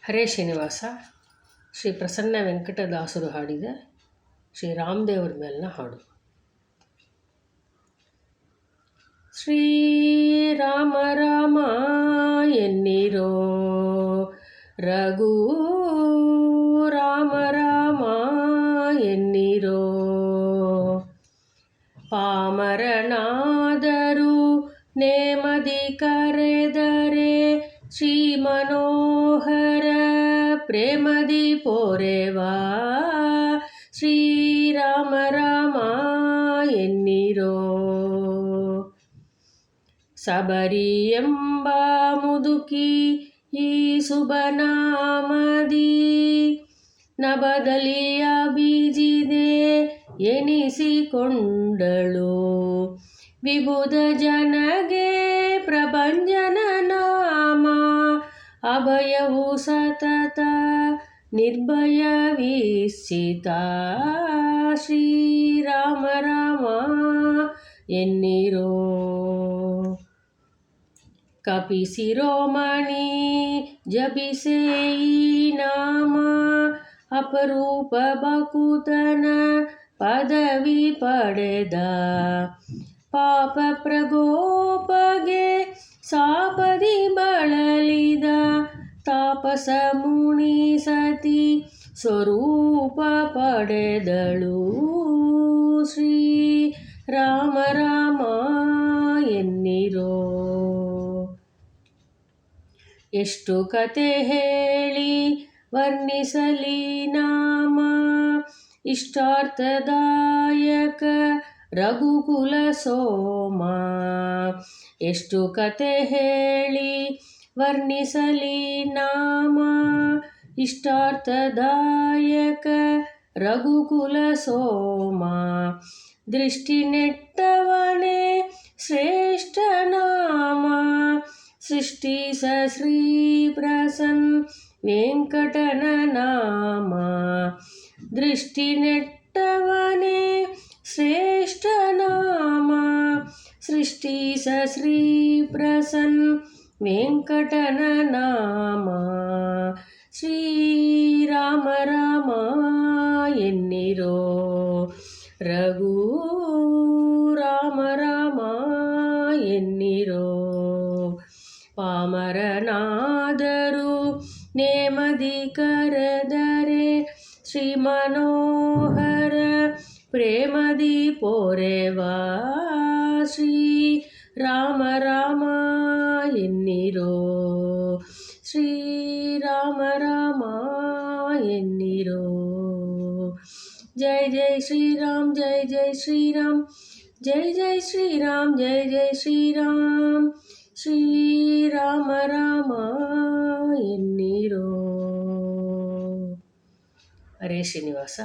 ಹರೇ ಶ್ರೀನಿವಾಸ. ಶ್ರೀ ಪ್ರಸನ್ನ ವೆಂಕಟದಾಸರು ಹಾಡಿದ ಶ್ರೀ ರಾಮದೇವ್ರ ಮೇಲಿನ ಹಾಡು. ಶ್ರೀರಾಮ ರಾಮ ಎನ್ನಿರೋ ರಘು ರಾಮ ರಾಮ ಎನ್ನಿರೋ, ಪಾಮರನಾದರೂ ನೇಮದಿ ಕರೆದರೆ ಶ್ರೀ ಮನೋಹರ ಪ್ರೇಮದಿ ಪೋರೆವಾ. ಶ್ರೀರಾಮ ರಾಮ ಎನ್ನಿರೋ, ಸಬರಿ ಎಂಬ ಮುದುಕಿ ಈ ಶುಭನಾಮದಿ ನಬದಲಿಯ ಬೀಜಿದೆ ಎನಿಸಿಕೊಂಡಳು. ವಿಬುಧ ಜನಗೆ ಪ್ರಭಂಜನ ನಾಮ, ಅಭಯವು ಸತತ ನಿರ್ಭಯ ವಿಸಿತ. ಶ್ರೀರಾಮ ರಾಮ ಎನ್ನಿರೋ, ಕಪಿಸಿರೋಮಣಿ ಜಪಿಸೆ ಈ ನಾಮ, ಅಪರೂಪ ಬಕುತನ ಪದವಿ ಪಡೆದ. ಪಾಪ ಪ್ರಗೋಪಗೆ ಸಾಪದಿ ಬಳಲಿದ, ತಾಪಸ ಮುನಿ ಸತಿ ಸ್ವರೂಪ ಪಡೆದಳು. ಶ್ರೀ ರಾಮ ರಾಮ ಎನ್ನಿರೋ, ಎಷ್ಟು ಕತೆ ಹೇಳಿ ವರ್ಣಿಸಲಿ ನಾಮ, ಇಷ್ಟಾರ್ಥದಾಯಕ ರಘುಕುಲ ಸೋಮ. ಎಷ್ಟು ಕತೆ ಹೇಳಿ ವರ್ಣಿಸಲಿ ನಾಮ, ಇಷ್ಟಾರ್ಥದಾಯಕ ರಘುಕುಲ ಸೋಮ. ದೃಷ್ಟಿ ನೆಟ್ಟವನೇ ಶ್ರೇಷ್ಠ ನಾಮ, ಸೃಷ್ಟಿಸ ಶ್ರೀ ಪ್ರಸನ್ನ ವೆಂಕಟನ ನಾಮ. ದೃಷ್ಟಿ ನೆಟ್ಟವನೇ ಶ್ರೇಷ್ಠ ನಾಮ, ಸೃಷ್ಟಿಸ ಶ್ರೀ ಪ್ರಸನ್ನ ವೆಂಕಟನ ನಾಮ. ಶ್ರೀರಾಮ ರಾಮ ಎನ್ನಿರೋ ರಘು ರಾಮ ರಾಮ ಎನ್ನಿರೋ, ಪಾಮರನಾದರೂ ನೇಮದಿ ಕರೆದರೆ ಶ್ರೀ ಮನೋಹರ ಪ್ರೇಮದಿ ಪೋರೆವಾ. ಶ್ರೀ ರಾಮ ರಾಮ ಎನ್ನಿರೋ, ಶ್ರೀರಾಮ ರಾಮ ಎನ್ನಿರೋ. ಜೈ ಜೈ ಶ್ರೀರಾಮ್, ಜೈ ಜೈ ಶ್ರೀರಾಮ್, ಜೈ ಜೈ ಶ್ರೀರಾಮ್, ಜೈ ಜೈ ಶ್ರೀರಾಮ್. ಶ್ರೀರಾಮ ರಾಮ ಎನ್ನಿರೋ. ಹರೇ ಶ್ರೀನಿವಾಸ.